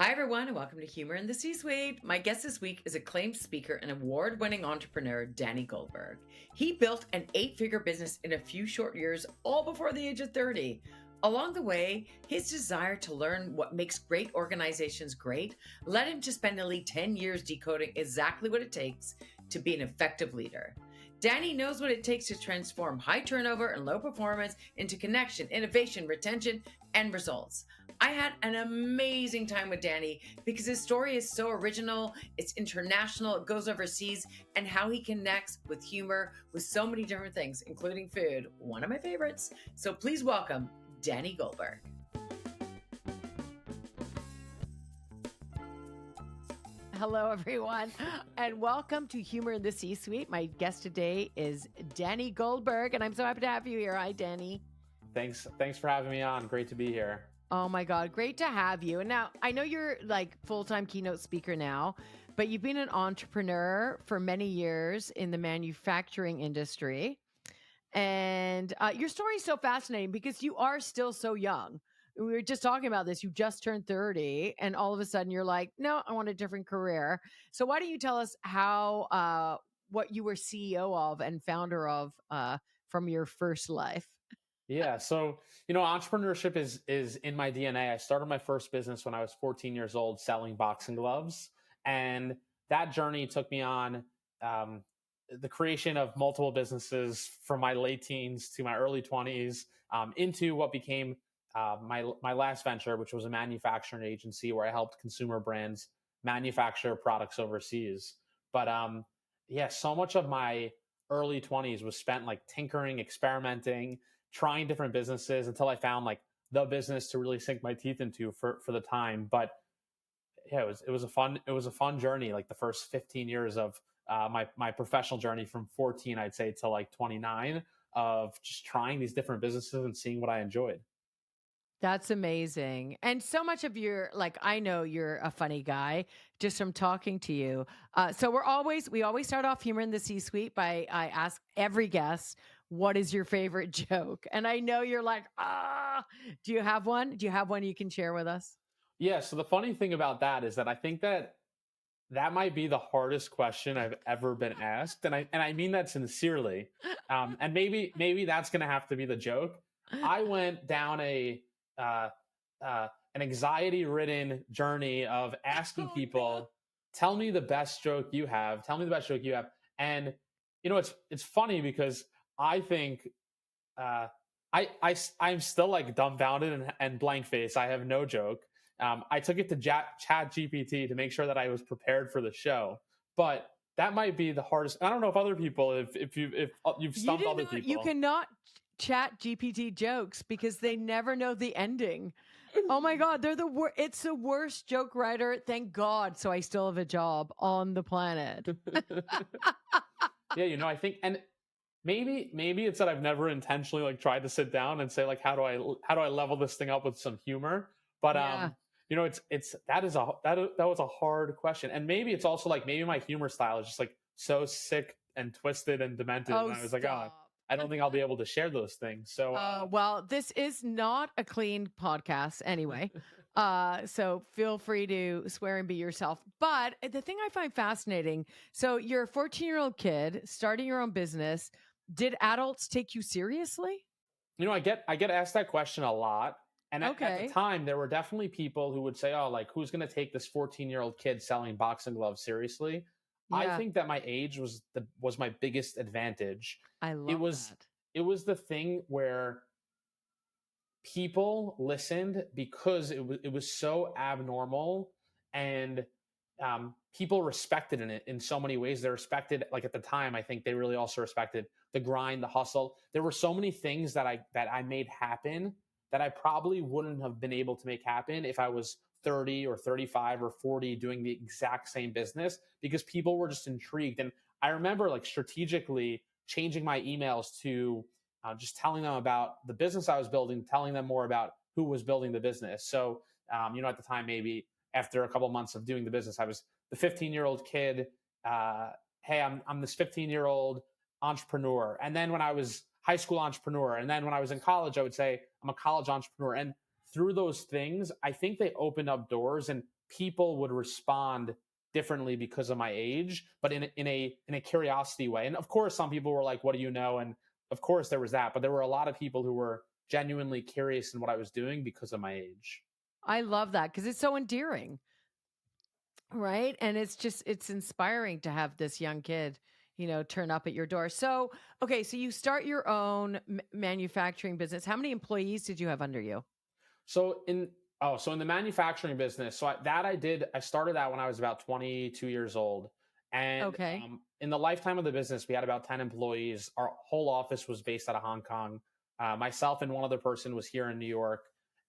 Hi, everyone, and welcome to Humor in the C-Suite. My guest this week is acclaimed speaker and award-winning entrepreneur, Danny Goldberg. He built an 8-figure business in a few short years, all before the age of 30. Along the way, his desire to learn what makes great organizations great led him to spend nearly 10 years decoding exactly what it takes to be an effective leader. Danny knows what it takes to transform high turnover and low performance into connection, innovation, retention, and results. I had an amazing time with Danny because his story is so original, it's international, it goes overseas, and how he connects with humor with so many different things, including food, one of my favorites. So please welcome Danny Goldberg. Hello, everyone, and welcome to Humor in the C-Suite. My guest today is Danny Goldberg, and I'm so happy to have you here. Hi, Danny. Thanks for having me on. Great to be here. Oh my God, great to have you. And now I know you're like full-time keynote speaker now, but you've been an entrepreneur for many years in the manufacturing industry. And your story is so fascinating because you are still so young. We were just talking about this. You just turned 30, and all of a sudden you're like, no, I want a different career. So why don't you tell us how what you were CEO of and founder of from your first life? Yeah, so entrepreneurship is in my DNA. I started my first business when I was 14 years old, selling boxing gloves, and that journey took me on the creation of multiple businesses from my late teens to my early 20s, into what became my last venture, which was a manufacturing agency where I helped consumer brands manufacture products overseas. But yeah, so much of my early 20s was spent like tinkering, experimenting, trying different businesses until I found like the business to really sink my teeth into for the time. But yeah, it was a fun journey. Like the first 15 years of my professional journey from 14, I'd say, to like 29, of just trying these different businesses and seeing what I enjoyed. That's amazing. And so much of I know you're a funny guy just from talking to you. So we always start off Humor in the C-Suite I ask every guest, what is your favorite joke? And I know you're like, do you have one? Do you have one you can share with us? Yeah. So the funny thing about that is that I think that might be the hardest question I've ever been asked, and I mean that sincerely. And maybe that's going to have to be the joke. I went down uh, an anxiety-ridden journey of asking Oh, no. people, "Tell me the best joke you have. Tell me the best joke you have." And it's funny because I think I'm still like dumbfounded and blank face. I have no joke. I took it to Chat GPT to make sure that I was prepared for the show, but that might be the hardest. I don't know if other people, if you've You stumped do other not, you people. cannot chat GPT jokes because they never know the ending. Oh my God, they're the worst. It's the worst joke writer. Thank God. So I still have a job on the planet. Yeah, I think, and maybe it's that I've never intentionally like tried to sit down and say like how do I level this thing up with some humor. But Yeah. it's that was a hard question, and maybe it's also like maybe my humor style is just like so sick and twisted and demented, and Oh, I was like, oh, stop. I don't think I'll be able to share those things. So Well, this is not a clean podcast anyway. So feel free to swear and be yourself. But the thing I find fascinating, so you're a 14-year-old kid starting your own business. Did adults take you seriously? I get asked that question a lot. And at the Okay. time, there were definitely people who would say, "Oh, like who's going to take this 14-year-old kid selling boxing gloves seriously?" I Yeah, think that my age was my biggest advantage. I It love was that. it was the thing where people listened because it was so abnormal, and people respected in it in so many ways. They respected, like at the time, I think they really also respected the grind, the hustle. There were so many things that I made happen that I probably wouldn't have been able to make happen if I was 30 or 35 or 40 doing the exact same business, because people were just intrigued. And I remember like strategically changing my emails to just telling them about the business I was building, telling them more about who was building the business. So, at the time, maybe after a couple of months of doing the business, I was the 15-year-old kid. Hey, I'm this 15-year-old entrepreneur. And then when I was high school entrepreneur, and then when I was in college, I would say I'm a college entrepreneur. And through those things, I think they opened up doors and people would respond differently because of my age, but in a curiosity way. And of course, some people were like, "What do you know?" And of course, there was that, but there were a lot of people who were genuinely curious in what I was doing because of my age. I love that because it's so endearing, right? And it's just, it's inspiring to have this young kid, turn up at your door. So, okay, so you start your own manufacturing business. How many employees did you have under you? So in so in the manufacturing business, I started that when I was about 22 years old, and Okay. in the lifetime of the business, we had about 10 employees. Our whole office was based out of Hong Kong. Myself and one other person was here in New York,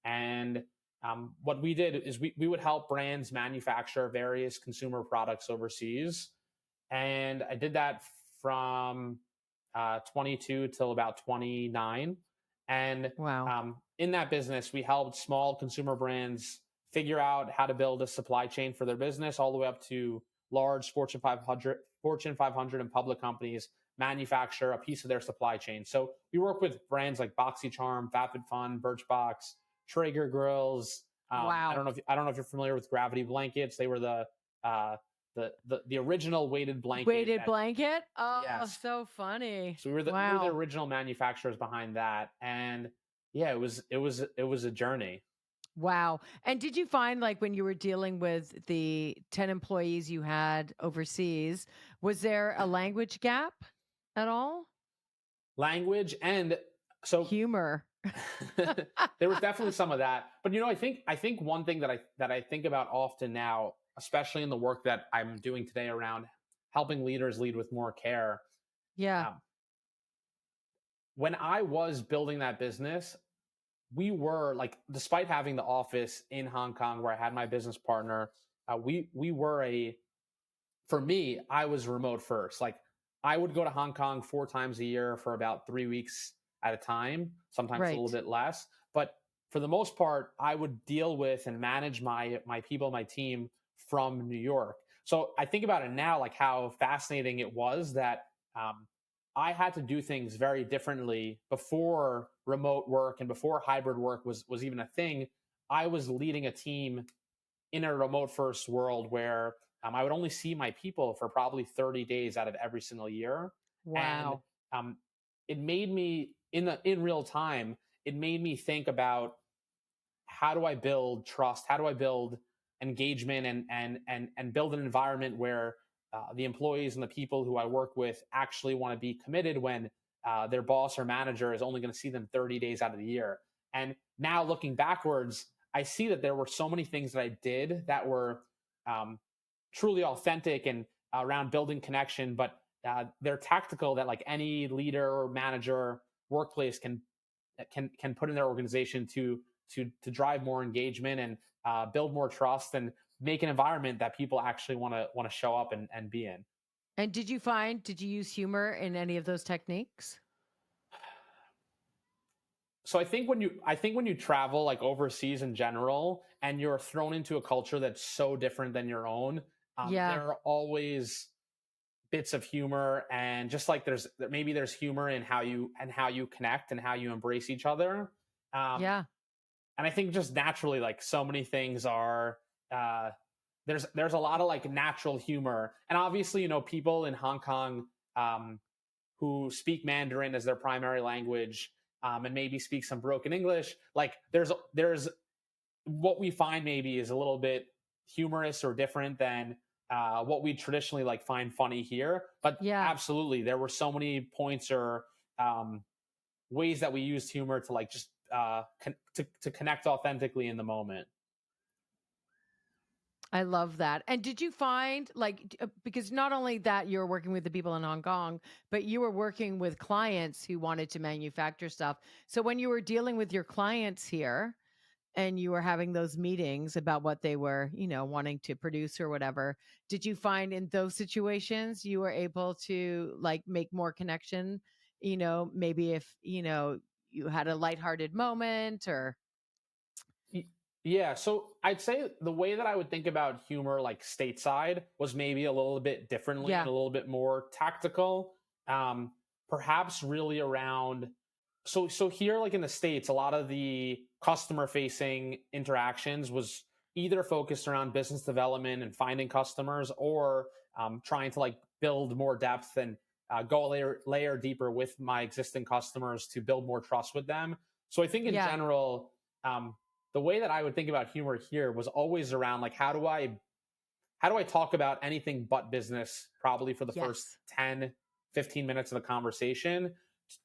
and what we did is we would help brands manufacture various consumer products overseas, and I did that from 22 till about 29. And Wow. in that business, we helped small consumer brands figure out how to build a supply chain for their business, all the way up to large Fortune 500 and public companies manufacture a piece of their supply chain. So we work with brands like BoxyCharm, FabFitFun, Birchbox, Traeger grills. Wow. I don't know if you're familiar with Gravity blankets. They were uh, the original weighted blanket Weighted that, blanket? Oh, yes. so funny. So we were the Wow. original manufacturers behind that, and yeah, it was a journey. Wow. And did you find, like, when you were dealing with the 10 employees you had overseas, was there a language gap at all? Language and so Humor. there was definitely some of that, but I think one thing that I think about often now, especially in the work that I'm doing today around helping leaders lead with more care. Yeah. Um, when I was building that business, we were like, despite having the office in Hong Kong where I had my business partner, we were a for me, I was remote first. Like, I would go to Hong Kong 4 times a year for about 3 weeks at a time, sometimes a little Right. bit less. But for the most part, I would deal with and manage my people, my team from New York. So I think about it now, like how fascinating it was that I had to do things very differently before remote work and before hybrid work was even a thing. I was leading a team in a remote first world where I would only see my people for probably 30 days out of every single year. And Wow. um, it made me in real time, it made me think about how do I build trust? How do I build engagement and build an environment where the employees and the people who I work with actually want to be committed when their boss or manager is only going to see them 30 days out of the year. And now looking backwards, I see that there were so many things that I did that were um, truly authentic and around building connection, but they're tactical that like any leader or manager workplace can put in their organization to drive more engagement and build more trust and make an environment that people actually want to show up and be in. And did you use humor in any of those techniques? So I think when you travel like overseas in general and you're thrown into a culture that's so different than your own, Yeah. there are always bits of humor, and just like there's humor in how you connect and how you embrace each other. Um, Yeah. and I think just naturally, like so many things are uh, there's a lot of like natural humor, and obviously, people in Hong Kong um, who speak Mandarin as their primary language, and maybe speak some broken English. Like there's what we find maybe is a little bit humorous or different than what we traditionally like find funny here. But Yeah. absolutely, there were so many points or um, ways that we used humor to like just to connect authentically in the moment. I love that. And did you find, like, because not only that you're working with the people in Hong Kong, but you were working with clients who wanted to manufacture stuff. So when you were dealing with your clients here and you were having those meetings about what they were, wanting to produce or whatever, did you find in those situations you were able to, like, make more connection? Maybe if, you had a lighthearted moment or Y- Yeah, so I'd say the way that I would think about humor, like stateside, was maybe a little bit differently and yeah, a little bit more tactical. Perhaps really around. So here, like in the states, a lot of the customer facing interactions was either focused around business development and finding customers, or trying to like build more depth and go a layer deeper with my existing customers to build more trust with them. So I think in Yeah. general, the way that I would think about humor here was always around like how do I talk about anything but business, probably for the first Yes. 10, 15 minutes of the conversation.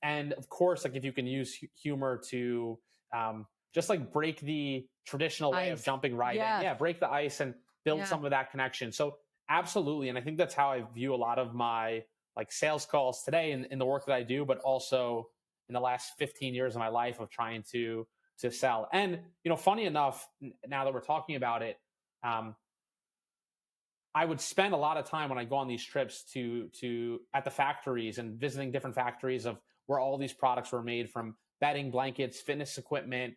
And of course, like if you can use humor to just like break the traditional way of Ice. jumping right in. Yes. Yeah, break the ice and build Yeah. some of that connection. So absolutely. And I think that's how I view a lot of my like sales calls today in the work that I do, but also in the last 15 years of my life of trying to sell. And funny enough, now that we're talking about it, um, I would spend a lot of time when I go on these trips to at the factories and visiting different factories of where all these products were made, from bedding, blankets, fitness equipment,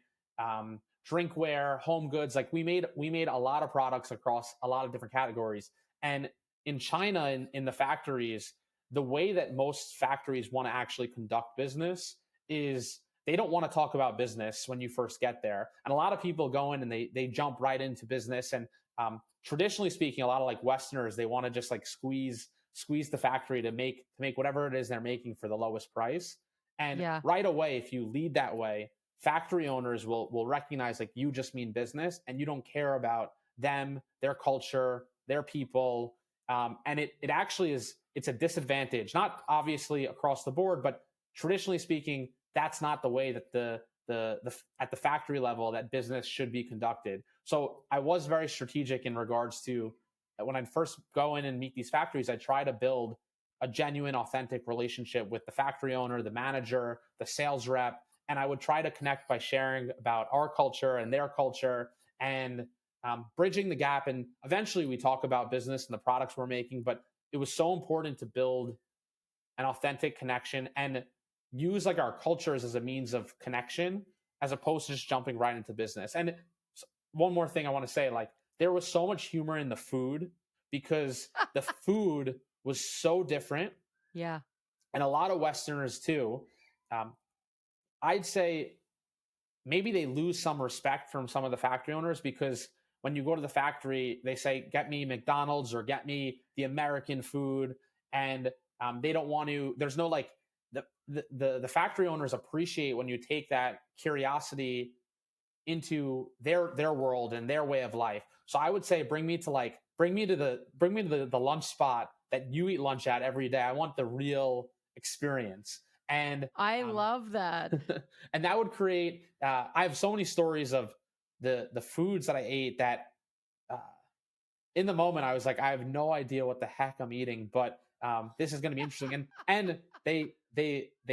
drinkware, home goods. Like we made a lot of products across a lot of different categories. And in China, in the factories, the way that most factories want to actually conduct business is they don't want to talk about business when you first get there. And a lot of people go in and they jump right into business. And traditionally speaking, a lot of like Westerners, they want to just like squeeze the factory to make whatever it is they're making for the lowest price. And Yeah. right away, if you lead that way, factory owners will recognize like you just mean business and you don't care about them, their culture, their people. And it actually it's a disadvantage, not obviously across the board, but traditionally speaking, that's not the way that the at the factory level that business should be conducted. So I was very strategic in regards to when I first go in and meet these factories, I try to build a genuine, authentic relationship with the factory owner, the manager, the sales rep, and I would try to connect by sharing about our culture and their culture, and bridging the gap. And eventually, we talk about business and the products we're making. But it was so important to build an authentic connection and use like our cultures as a means of connection as opposed to just jumping right into business. And one more thing I want to say, like there was so much humor in the food because the food was so different, Yeah. and a lot of Westerners too. um, I'd say maybe they lose some respect from some of the factory owners because when you go to the factory, they say, get me McDonald's or get me the American food. And they don't want to, there's no like, the factory owners appreciate when you take that curiosity into their world and their way of life. So I would say bring me to the lunch spot that you eat lunch at every day. I want the real experience. And I um, love that. and that would create. I have so many stories of the foods that I ate that uh, in the moment I was like, I have no idea what the heck I'm eating, but this is going to be interesting. And they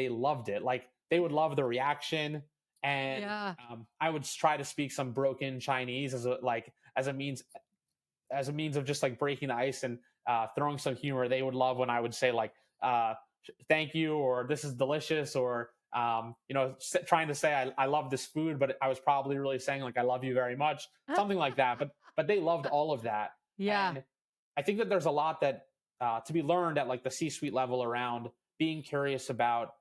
loved it. Like they would love the reaction. And Yeah. I would try to speak some broken Chinese as a means of just like breaking the ice and throwing some humor. They would love when I would say like, uh, "Thank you," or "This is delicious," or trying to say I love this food, but I was probably really saying like I love you very much, something like that. But they loved all of that, Yeah. and I think that there's a lot that to be learned at like the C-suite level around being curious about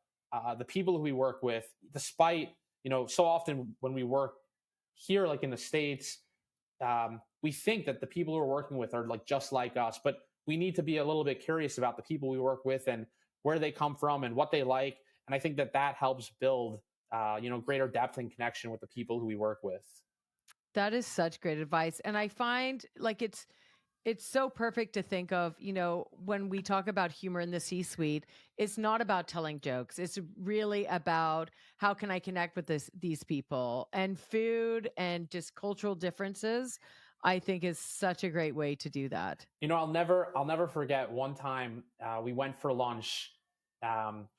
the people who we work with, despite so often when we work here, like in the States, we think that the people we're working with are like just like us, but we need to be a little bit curious about the people we work with and where they come from and what they like. And I think that that helps build, greater depth and connection with the people who we work with. That is such great advice. And I find like it's so perfect to think of, when we talk about humor in the C-suite, it's not about telling jokes. It's really about how can I connect with these people, and food and just cultural differences. I think is such a great way to do that. I'll never forget one time we went for lunch.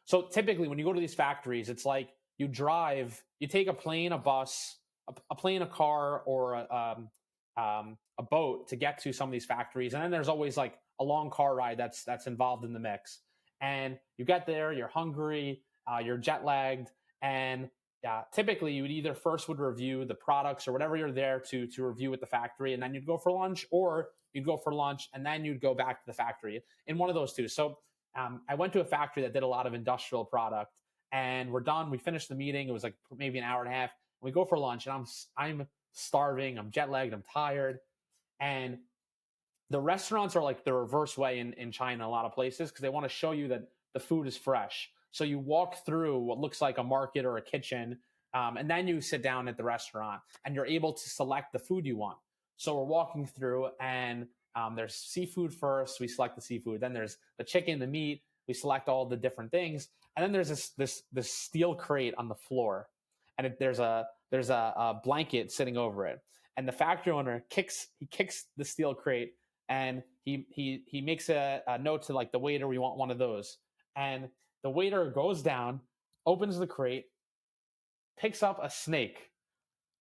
So typically, when you go to these factories, it's like you take a plane, a bus, a plane, a car, or a boat to get to some of these factories, and then there's always like a long car ride that's involved in the mix. And you get there, you're hungry, you're jet lagged, and typically you would either first would review the products or whatever you're there to review at the factory, and then you'd go for lunch, or you'd go for lunch and then you'd go back to the factory, in one of those two. So I went to a factory that did a lot of industrial product, and we're done. We finished the meeting. It was like maybe an hour and a half, We go for lunch, and I'm starving. I'm jet lagged. I'm tired, and the restaurants are like the reverse way in China, a lot of places, because they want to show you that the food is fresh. So you walk through what looks like a market or a kitchen, and then you sit down at the restaurant and you're able to select the food you want. So we're walking through, and there's seafood first. We select the seafood. Then there's the chicken, the meat. We select all the different things, and then there's this steel crate on the floor, and there's a blanket sitting over it. And the factory owner kicks the steel crate, and he makes a note to like the waiter, we want one of those. And the waiter goes down, opens the crate, picks up a snake,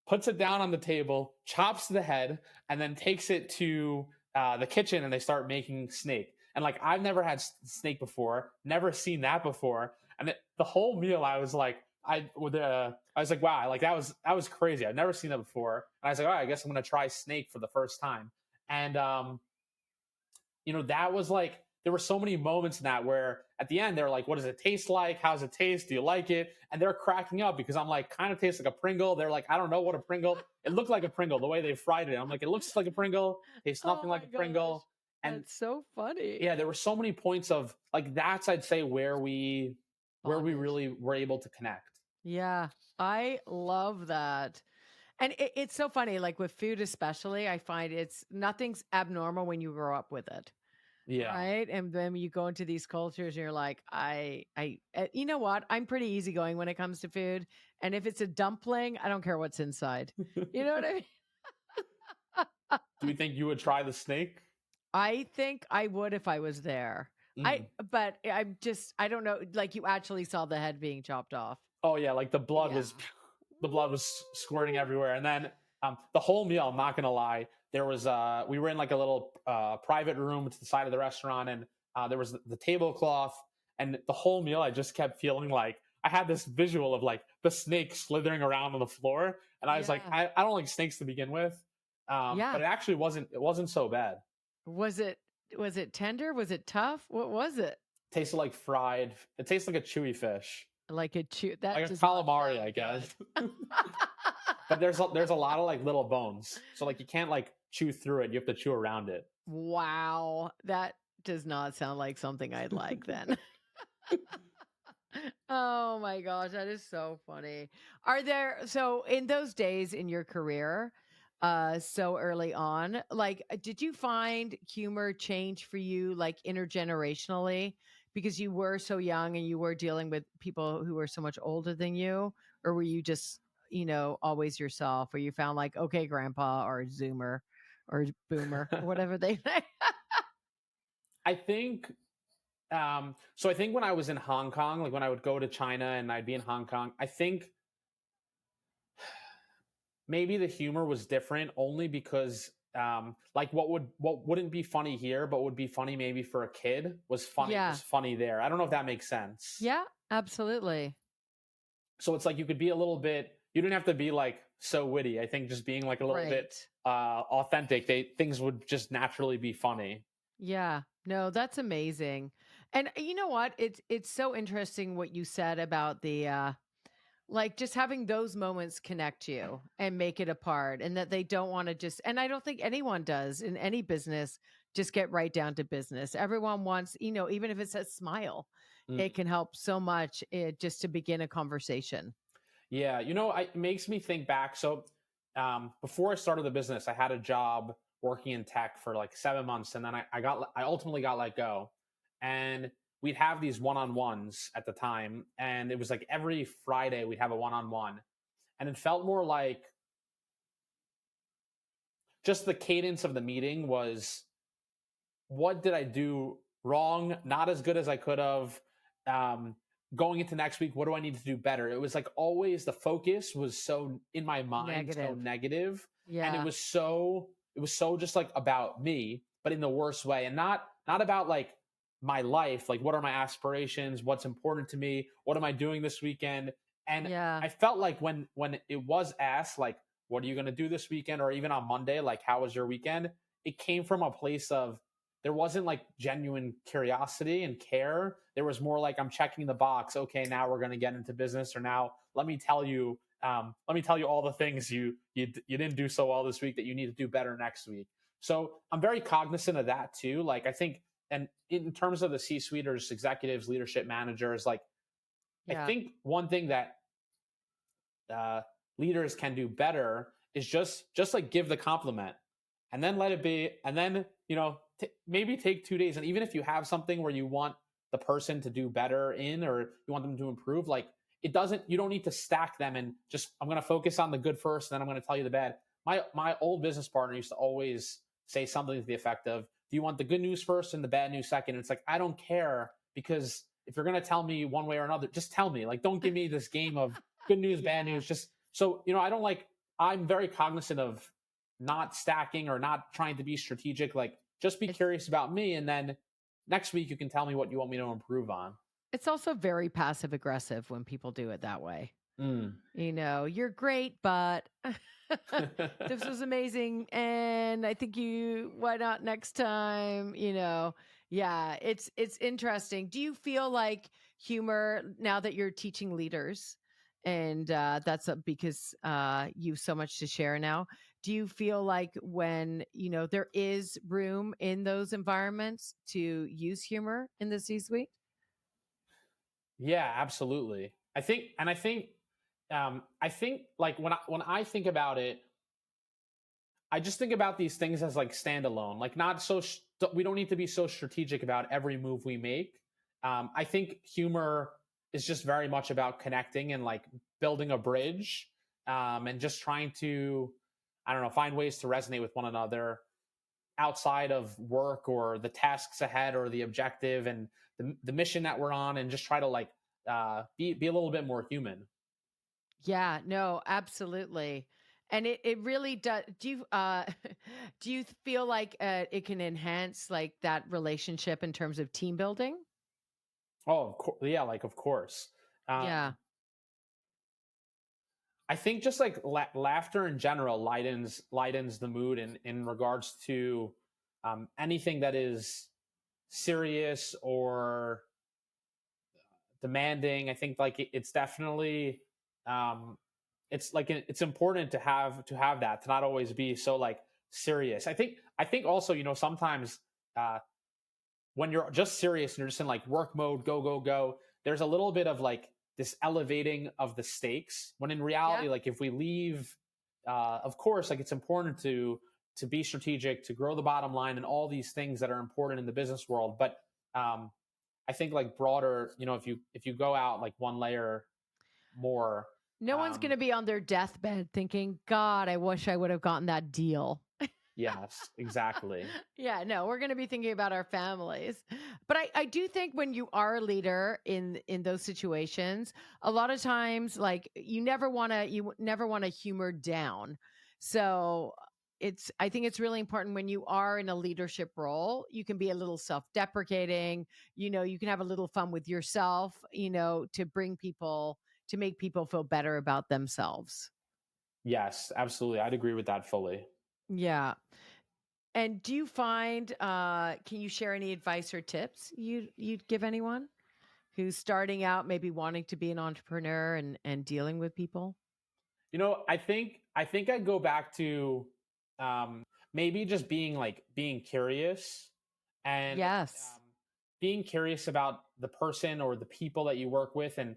puts it down on the table, chops the head, and then takes it to the kitchen, and they start making snake. And like, I've never had snake before, never seen that before. And the whole meal, I was like, I was like, wow, like that was crazy. I've never seen that before. And I was like, all right, I guess I'm gonna try snake for the first time. And that was like, there were so many moments in that where at the end they're like, what does it taste like? How does it taste? Do you like it? And they're cracking up because I'm like, kind of tastes like a Pringle. They're like, I don't know what a Pringle. It looked like a Pringle the way they fried it. I'm like, it looks like a Pringle. Tastes nothing like a Pringle. And That's so funny. yeah, there were so many points of like, that's, I'd say, where we really were able to connect. Yeah, I love that. And it's so funny, like with food, especially, I find nothing's abnormal when you grow up with it. Yeah. Right. And then you go into these cultures and you're like, you know what? I'm pretty easygoing when it comes to food. And if it's a dumpling, I don't care what's inside. You know what I mean? Do you think you would try the snake? I think I would if I was there. But I don't know. Like, you actually saw the head being chopped off. Oh yeah. Like the blood was squirting everywhere. And then the whole meal, I'm not going to lie, there was we were in like a little private room to the side of the restaurant, and there was the tablecloth, and the whole meal I just kept feeling like I had this visual of like the snake slithering around on the floor, and I was like, I don't like snakes to begin with, but it actually wasn't so bad. Was it tender? Was it tough? What was it? Tasted like fried. It tastes like a chewy fish, like a that like a calamari, I guess. But there's a lot of like little bones, so like you can't like chew through it. You have to chew around it. Wow, that does not sound like something I'd like then. Oh my gosh, that is so funny. So in those days in your career, so early on, like, did you find humor change for you like intergenerationally because you were so young and you were dealing with people who were so much older than you? Or were you just, always yourself, or you found like, okay, grandpa or Zoomer or boomer or whatever they say? I think so I think when I was in Hong Kong, like when I would go to China and I'd be in Hong Kong, I think maybe the humor was different only because like what wouldn't be funny here but would be funny maybe for a kid was funny there. I don't know if that makes sense. Yeah, absolutely. So it's like you could be a little bit, you didn't have to be like so witty. I think just being like a little bit authentic, things would just naturally be funny. Yeah. No, that's amazing. And you know what? It's so interesting what you said about the like just having those moments connect you and make it a part, and that they don't want to just, and I don't think anyone does in any business, just get right down to business. Everyone wants, even if it's a smile, it can help so much just to begin a conversation. Yeah. It makes me think back. So before I started the business, I had a job working in tech for like 7 months. And then I ultimately got let go. And we'd have these one-on-ones at the time. And it was like every Friday we'd have a one-on-one. And it felt more like just the cadence of the meeting was, what did I do wrong? Not as good as I could have. Going into next week, what do I need to do better? It was like always the focus was so in my mind, so negative. Yeah. And it was so just like about me, but in the worst way. And not about like my life, like what are my aspirations, what's important to me, what am I doing this weekend? And I felt like when it was asked, like, what are you going to do this weekend? Or even on Monday, like, how was your weekend? It came from a place of, there wasn't like genuine curiosity and care. There was more like, I'm checking the box. Okay, now we're going to get into business, or now let me tell you let me tell you all the things you didn't do so well this week that you need to do better next week. So I'm very cognizant of that too. Like I think, and in terms of the C-suite or just executives, leadership managers, like I Yeah. think one thing that uh, leaders can do better is just like give the compliment and then let it be, and then maybe take 2 days, and even if you have something where you want the person to do better in, or you want them to improve, like you don't need to stack them and just, I'm going to focus on the good first, and then I'm going to tell you the bad. My old business partner used to always say something to the effect of, do you want the good news first and the bad news second? And it's like, I don't care, because if you're going to tell me one way or another, just tell me. Like, don't give me this game of good news, bad news. Just so I don't like. I'm very cognizant of not stacking or not trying to be strategic. Like, just be curious about me, and then next week you can tell me what you want me to improve on. It's also very passive aggressive when people do it that way. Mm. You're great, but this was amazing. And I think why not next time? Yeah, it's interesting. Do you feel like humor, now that you're teaching leaders, and that's because you've so much to share now? Do you feel like when, there is room in those environments to use humor in the C-suite? Yeah, absolutely. I think like when I think about it, I just think about these things as like standalone, like not so. We don't need to be so strategic about every move we make. I think humor is just very much about connecting and like building a bridge, and just trying to, I don't know, find ways to resonate with one another outside of work or the tasks ahead or the objective and the mission that we're on, and just try to like be a little bit more human. Yeah, no, absolutely. And it really does. Do you feel like it can enhance like that relationship in terms of team building? Oh, of course, yeah, like of course. Yeah. I think just like laughter in general lightens the mood in regards to anything that is serious or demanding. I think like it's definitely um, it's like it's important to have that, to not always be so like serious. I think also, sometimes uh, when you're just serious and you're just in like work mode, go go go, there's a little bit of like this elevating of the stakes, when in Yeah. reality, like if we leave, of course, like it's important to be strategic, to grow the bottom line, and all these things that are important in the business world. But um, I think like broader, if you go out like one layer more. No one's going um to be on their deathbed thinking, God, I wish I would have gotten that deal. yes, exactly. Yeah, no, we're going to be thinking about our families. But I do think when you are a leader in those situations, a lot of times, like, you never want to humor down. So I think it's really important when you are in a leadership role, you can be a little self-deprecating, you can have a little fun with yourself, to make people feel better about themselves. Yes, absolutely, I'd agree with that fully. Yeah. And do you find can you share any advice or tips you'd give anyone who's starting out, maybe wanting to be an entrepreneur and dealing with people? I think I'd go back to maybe just being curious, and Yes. being curious about the person or the people that you work with, and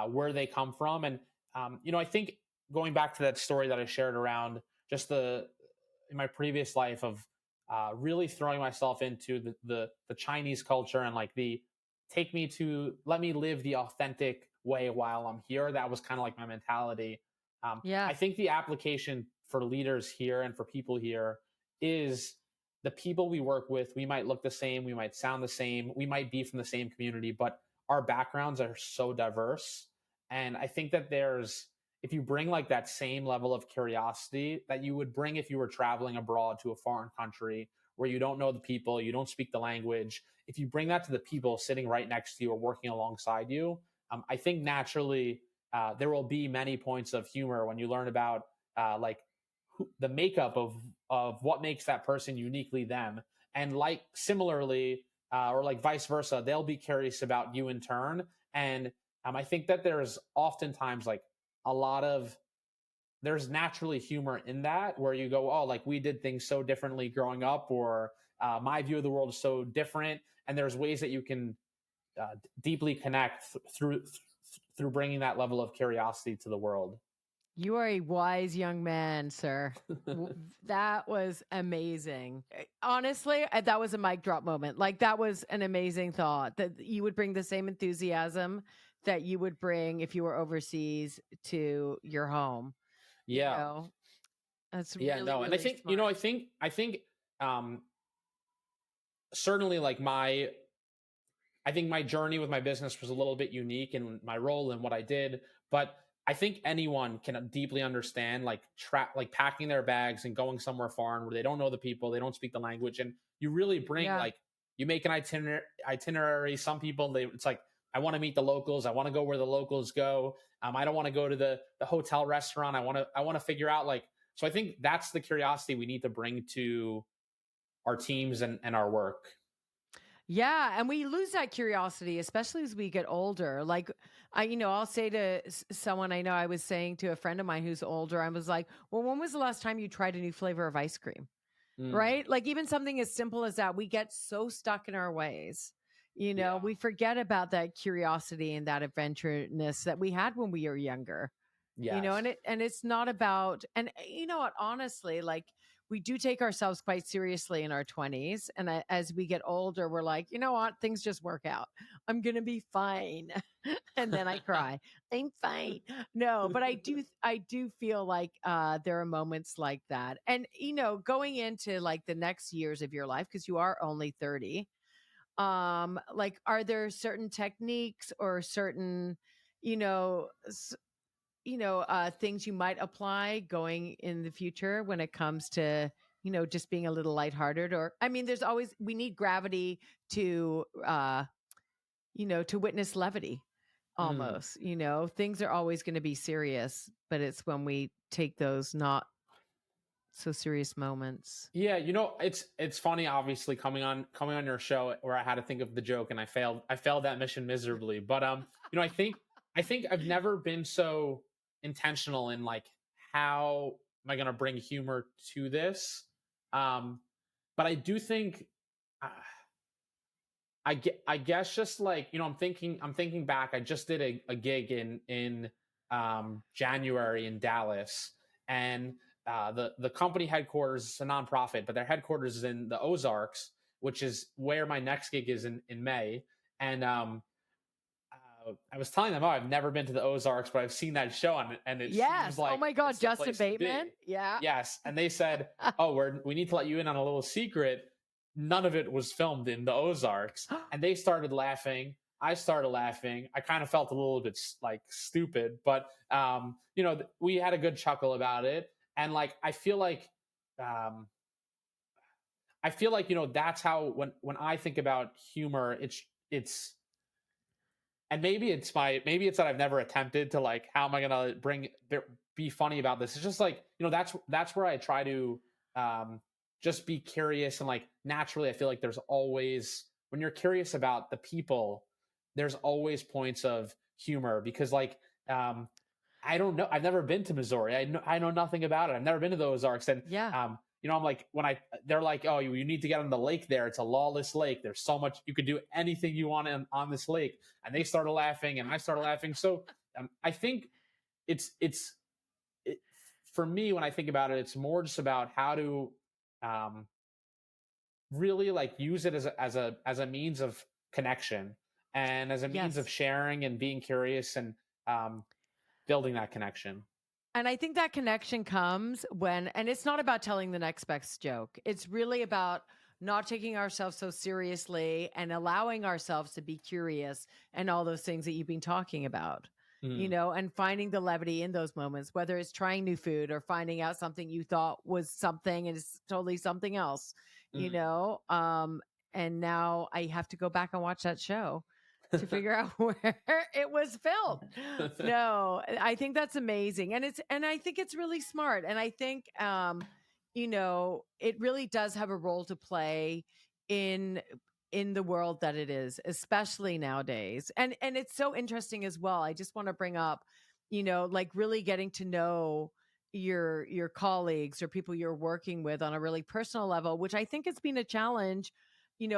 where they come from. And I think going back to that story that I shared around just the in my previous life of really throwing myself into the Chinese culture, and like the let me live the authentic way while I'm here. That was kind of like my mentality. Yeah. I think the application for leaders here and for people here is the people we work with. We might look the same, we might sound the same, we might be from the same community, but our backgrounds are so diverse. And I think that if you bring like that same level of curiosity that you would bring if you were traveling abroad to a foreign country where you don't know the people, you don't speak the language, if you bring that to the people sitting right next to you or working alongside you, I think naturally there will be many points of humor when you learn about like the makeup of what makes that person uniquely them, and like similarly, or like vice versa, they'll be curious about you in turn. And I think that there's oftentimes like a lot of there's naturally humor in that, where you go, oh, like we did things so differently growing up, or my view of the world is so different, and there's ways that you can deeply connect through bringing that level of curiosity to the world. You are a wise young man, sir. That was amazing. Honestly, that was a mic drop moment. Like, that was an amazing thought that you would bring the same enthusiasm that you would bring if you were overseas to your home. You Yeah, know, that's yeah, really, no, and I really think, smart. I think um certainly, like, I think my journey with my business was a little bit unique in my role and what I did, but I think anyone can deeply understand, like, like packing their bags and going somewhere foreign where they don't know the people, they don't speak the language, and you really bring, Yeah. like, you make an itinerary. Some people, it's like, I want to meet the locals, I want to go where the locals go. I don't want to go to the hotel restaurant. I want to figure out, like, so I think that's the curiosity we need to bring to our teams and our work. Yeah, and we lose that curiosity, especially as we get older. Like, I'll say to someone I know, I was saying to a friend of mine who's older, I was like, well, when was the last time you tried a new flavor of ice cream? Mm, Right? Like, even something as simple as that, we get so stuck in our ways. yeah. We forget about that curiosity and that adventureness that we had when we were younger. Yes. And it's not about, and you know what, honestly, like, we do take ourselves quite seriously in our 20s, and as we get older, we're like, you know what, things just work out. I'm gonna be fine. And then I cry. I'm fine. No, but I do feel like there are moments like that. And going into like the next years of your life, because you are only 30, like, are there certain techniques or certain you know things you might apply going in the future when it comes to, just being a little lighthearted? Or, I mean, there's always, we need gravity to, to witness levity Mm. almost. Things are always going to be serious, but it's when we take those not so serious moments. Yeah, it's funny, obviously, coming on your show where I had to think of the joke and I failed that mission miserably. But I think I've never been so intentional in, like, how am I going to bring humor to this. Um but I do think, uh, I guess, just like, I'm thinking back. I just did a gig in January in Dallas, and the company headquarters is a nonprofit, but their headquarters is in the Ozarks, which is where my next gig is in May. And I was telling them, oh, I've never been to the Ozarks, but I've seen that show, and it seems Yes. Oh like my God, it's the Justin place to Bateman. be. Yeah. Yes, and they said, oh, we need to let you in on a little secret. None of it was filmed in the Ozarks, and they started laughing. I started laughing. I kind of felt a little bit like stupid, but we had a good chuckle about it. And, like, um, that's how, when I think about humor, it's and maybe it's that I've never attempted to, like, how am I gonna be funny about this. It's just like, that's where I try to just be curious, and, like, naturally I feel like there's always, when you're curious about the people, there's always points of humor, because, like, um I don't know. I've never been to Missouri. I know nothing about it. I've never been to the Ozarks, and Yeah. I'm like, they're like, oh, you need to get on the lake there. It's a lawless lake. There's so much, you could do anything you want on this lake. And they started laughing, and I started laughing. So I think it's it, for me, when I think about it, it's more just about how to um, really, like, use it as a means of connection, and as a means of Yes. sharing and being curious, and um, building that connection. And I think that connection comes when, and it's not about telling the next best joke. It's really about not taking ourselves so seriously and allowing ourselves to be curious and all those things that you've been talking about, Mm, and finding the levity in those moments, whether it's trying new food or finding out something you thought was something and it's totally something else, you mm. know? And now I have to go back and watch that show to figure out where it was filmed. No, I think that's amazing. And I think it's really smart. And I think it really does have a role to play in the world that it is, especially nowadays. And it's so interesting as well. I just want to bring up, like, really getting to know your colleagues or people you're working with on a really personal level, which I think has been a challenge.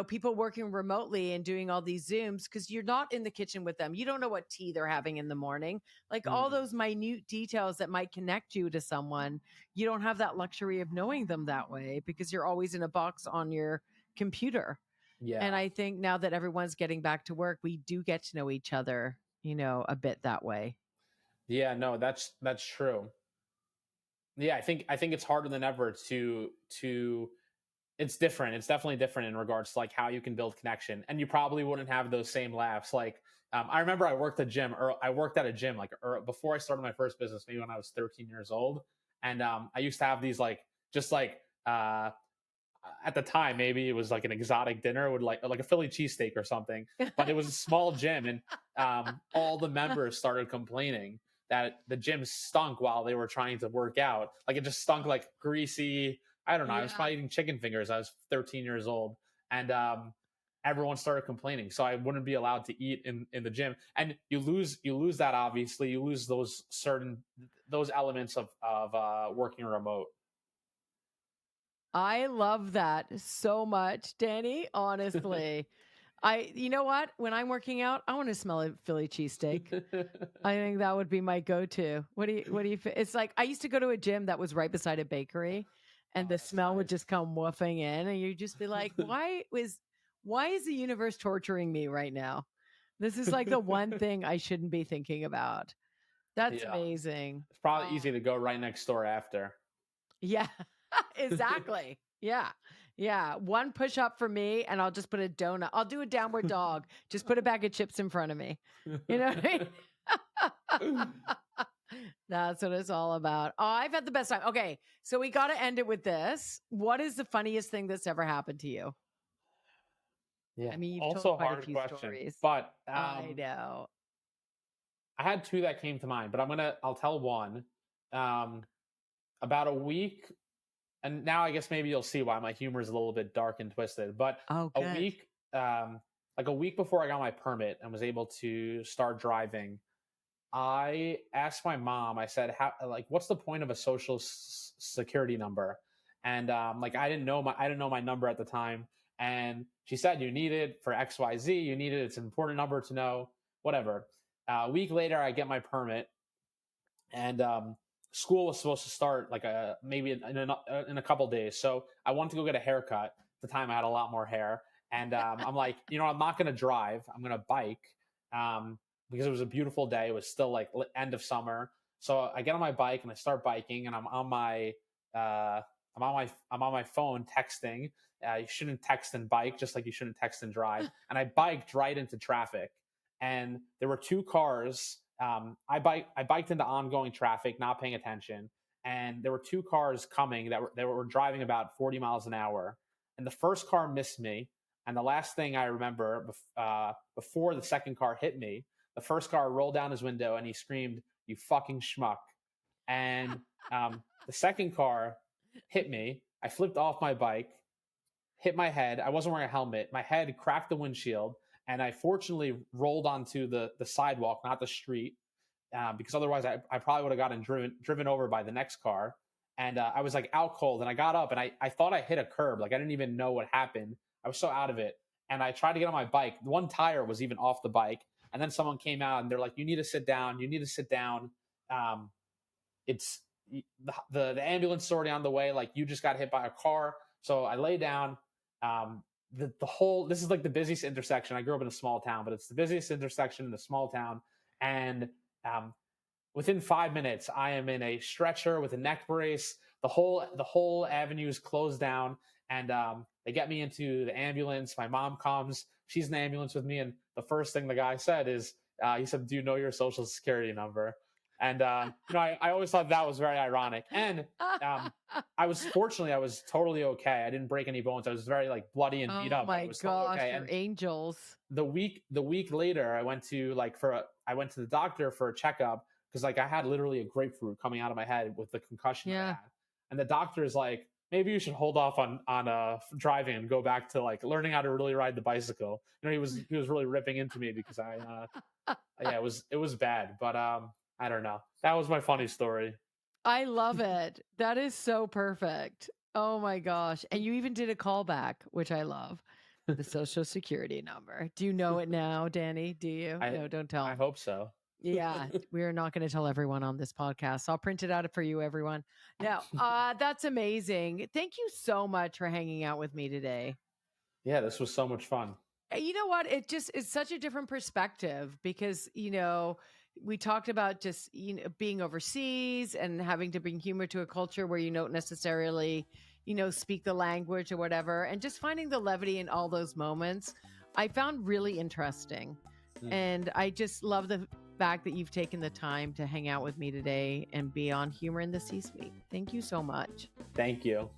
People working remotely and doing all these Zooms because you're not in the kitchen with them. You don't know what tea they're having in the morning. Like all Mm, those minute details that might connect you to someone, you don't have that luxury of knowing them that way because you're always in a box on your computer. And yeah. I think now that everyone's getting back to work, we do get to know each other, a bit that way. Yeah, no, that's true. Yeah, I think it's harder than ever to it's different. It's definitely different in regards to like how you can build connection, and you probably wouldn't have those same laughs. Like I remember I worked at a gym like before I started my first business, maybe when I was 13 years old, and I used to have these like just like at the time maybe it was like an exotic dinner with like a Philly cheesesteak or something, but it was a small gym, and all the members started complaining that the gym stunk while they were trying to work out. Like it just stunk like greasy. I don't know. I was Yeah. probably eating chicken fingers. I was 13 years old, and everyone started complaining. So I wouldn't be allowed to eat in the gym, and you lose that. Obviously, you lose those elements of working remote. I love that so much, Danny. Honestly, you know what? When I'm working out, I want to smell a Philly cheesesteak. I think that would be my go-to. It's like I used to go to a gym that was right beside a bakery, and Oh, the that's smell would just come woofing in, and you'd just be like, nice. why is the universe torturing me right now? This is like the one thing I shouldn't be thinking about. That's Yeah. amazing. It's probably Oh, easy to go right next door after. yeah, exactly. Yeah. Yeah. One push up for me, and I'll just put a donut. I'll do a downward dog. Just put a bag of chips in front of me. You know what I mean? That's what it's all about. Oh, I've had the best time. Okay. So we got to end it with this. What is the funniest thing that's ever happened to you? Yeah. I mean, you've told Also a quite a hard few question, stories. but I know. I had two that came to mind, but I'll tell one. Um, about a week, and now I guess maybe you'll see why my humor is a little bit dark and twisted. But Oh, a good. week, like a week before I got my permit and was able to start driving, I asked my mom. I said, "How? Like, what's the point of a social security number?" And like, I didn't know my number at the time. And she said, "You need it for X, Y, Z. You need it. It's an important number to know. Whatever." A week later, I get my permit, and school was supposed to start like maybe in a couple days. So I wanted to go get a haircut. At the time, I had a lot more hair, and I'm like, I'm not going to drive. I'm going to bike because it was a beautiful day. It was still like end of summer. So I get on my bike and I start biking, and uh, I'm on my phone texting. You shouldn't text and bike, just like you shouldn't text and drive. And I biked right into traffic, and there were two cars. I biked into ongoing traffic, not paying attention, and there were two cars coming that were driving about 40 miles an hour, and the first car missed me. And the last thing I remember before the second car hit me, the first car rolled down his window and he screamed, "You fucking schmuck!" And the second car hit me. I flipped off my bike, hit my head. I wasn't wearing a helmet. My head cracked the windshield, and I fortunately rolled onto the sidewalk, not the street, because otherwise I probably would have gotten driven over by the next car. And I was like out cold, and I got up, and I thought I hit a curb. Like I didn't even know what happened. I was so out of it, and I tried to get on my bike. One tire was even off the bike, and then someone came out, and they're like, "You need to sit down. You need to sit down. Um, it's the ambulance is already on the way. Like you just got hit by a car." So I lay down. The whole this is like the busiest intersection. I grew up in a small town, but it's the busiest intersection in a small town. And um, within 5 minutes, I am in a stretcher with a neck brace. The whole avenue is closed down, and they get me into the ambulance. My mom comes. She's in the ambulance with me, and the first thing the guy said is, he said, "Do you know your social security number?" And I always thought that was very ironic. And um, I was totally okay. I didn't break any bones. I was very like bloody and beat Oh up, but I my was totally gosh, okay. you're And angels. the week later, I went to I went to the doctor for a checkup because like I had literally a grapefruit coming out of my head with the concussion that I Yeah. had, and the doctor is like, maybe you should hold off on driving and go back to like learning how to really ride the bicycle. He was really ripping into me because yeah, it was bad, but I don't know. That was my funny story. I love it. That is so perfect. Oh my gosh. And you even did a callback, which I love. The social security number. Do you know it now, Danny? Do you? I No, don't tell. I hope so. Yeah, we're not going to tell everyone on this podcast. I'll print it out for you, everyone. Now, that's amazing. Thank you so much for hanging out with me today. Yeah, this was so much fun. You know what? It just is such a different perspective because, we talked about just, being overseas and having to bring humor to a culture where you don't necessarily, speak the language or whatever, and just finding the levity in all those moments. I found really interesting. And I just love the fact that you've taken the time to hang out with me today and be on Humor in the C-Suite. Thank you so much. Thank you.